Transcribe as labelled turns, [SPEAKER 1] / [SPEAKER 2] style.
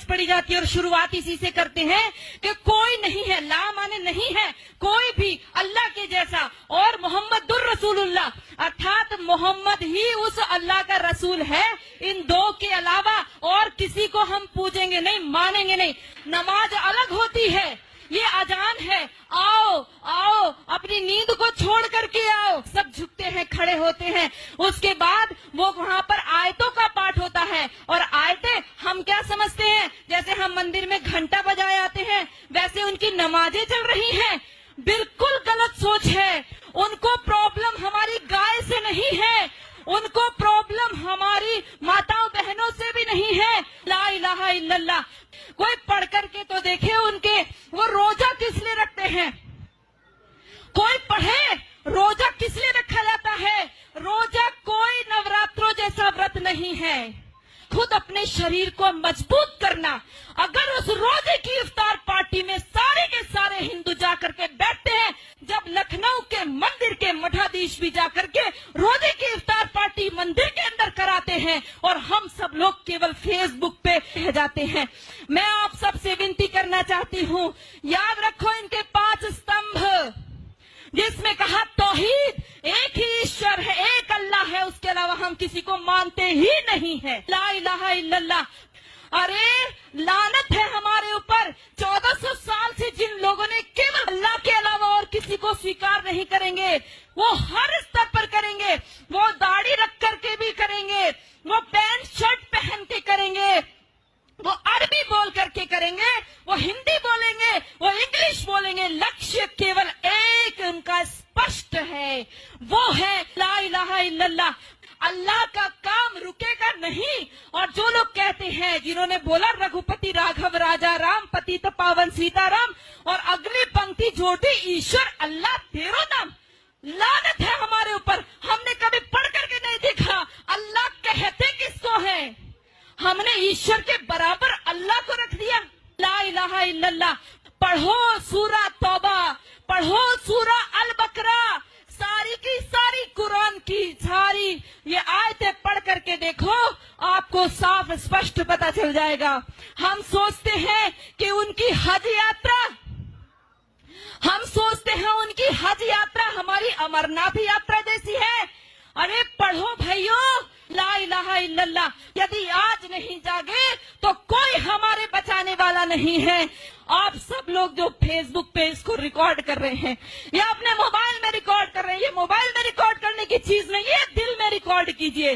[SPEAKER 1] पढ़ी जाती है और शुरुआत इसी से करते हैं कि कोई नहीं है, ला माने नहीं है कोई भी अल्लाह के जैसा, और मोहम्मदुर रसूलुल्लाह अर्थात मोहम्मद ही उस अल्लाह का रसूल है। इन दो के अलावा और किसी को हम पूजेंगे नहीं, मानेंगे नहीं। नमाज अलग होती है, ये अजान है, आओ आओ अपनी नींद को छोड़ करके आओ। सब झुकते हैं, खड़े होते हैं। उसके बाद वो वहाँ पर आयतों का पाठ होता है, और आयतें हम क्या समझते हैं, जैसे हम मंदिर में घंटा बजाए आते हैं वैसे उनकी नमाजें चल रही हैं। बिल्कुल गलत सोच है। उनको प्रॉब्लम हमारी गाय से नहीं है, उनको प्रॉब्लम हमारी माताओं बहनों से भी नहीं है। ला इलाहा इल्लल्लाह कोई पढ़ करके तो देखे उनके, वो रोजा किस लिए रखते हैं? कोई पढ़े रोजा किस लिए रखा जाता है? रोजा कोई नवरात्रों जैसा व्रत नहीं है। खुद अपने शरीर को मजबूत करना। अगर उस रोजे की इफ्तार पार्टी में सारे के सारे हिंदू जाकर के बैठते हैं, जब लखनऊ के मंदिर के मठाधीश भी जाकर के रोजे की इफ्तार पार्टी मंदिर के अंदर कराते हैं, और हम सब लोग केवल फेसबुक पे रह जाते हैं। मैं आप सबसे विनती करना चाहती हूँ, याद रखो इनके 5 स्तंभ, जिसमें कहा तौहीद, एक ही ईश्वर है, एक अल्लाह है, उसके अलावा हम किसी को मानते ही नहीं है। ला इलाहा इल्लल्लाह। अरे लानत है हमारे ऊपर, 1400 साल से जिन लोगों ने केवल अल्लाह के अलावा और किसी को स्वीकार नहीं करेंगे, वो हर स्तर पर करेंगे। वो दाढ़ी रख करके भी करेंगे, वो पैंट शर्ट पहन के करेंगे, वो अरबी बोल करके करेंगे, वो हिंदी बोलेंगे, वो इंग्लिश बोलेंगे। लक्ष्य केवल एक उनका स्पष्ट है, वो है ला इलाहा इल्लल्लाह। अल्लाह का काम रुकेगा नहीं। और जो लोग कहते हैं, जिन्होंने बोला रघुपति राघव राजा राम पतित पावन सीताराम, और अगली पंक्ति जोड़ी ईश्वर अल्लाह तेरो नाम, लानत है हमारे ऊपर। हमने कभी पढ़ करके नहीं देखा अल्लाह कहते किसको है। हमने ईश्वर के बराबर अल्लाह को रख दिया। ला इलाहा इल्लल्लाह। पढ़ो सूरा तौबा, पढ़ो सूरा अल बकरा, सारी की सारी कुरान की सारी ये आयतें पढ़ करके देखो, आपको साफ स्पष्ट पता चल जाएगा। हम सोचते हैं कि उनकी हज यात्रा, हम सोचते हैं उनकी हज यात्रा हमारी अमरनाथ यात्रा जैसी है। अरे पढ़ो भाइयों, ला इलाहा इल्लल्लाह। यदि आज नहीं जागे तो कोई हमारे बचाने वाला नहीं है। आप सब लोग जो फेसबुक पे इसको रिकॉर्ड कर रहे हैं या अपने मोबाइल में रिकॉर्ड कर रहे हैं, ये मोबाइल में रिकॉर्ड करने की चीज नहीं है, दिल में रिकॉर्ड कीजिए।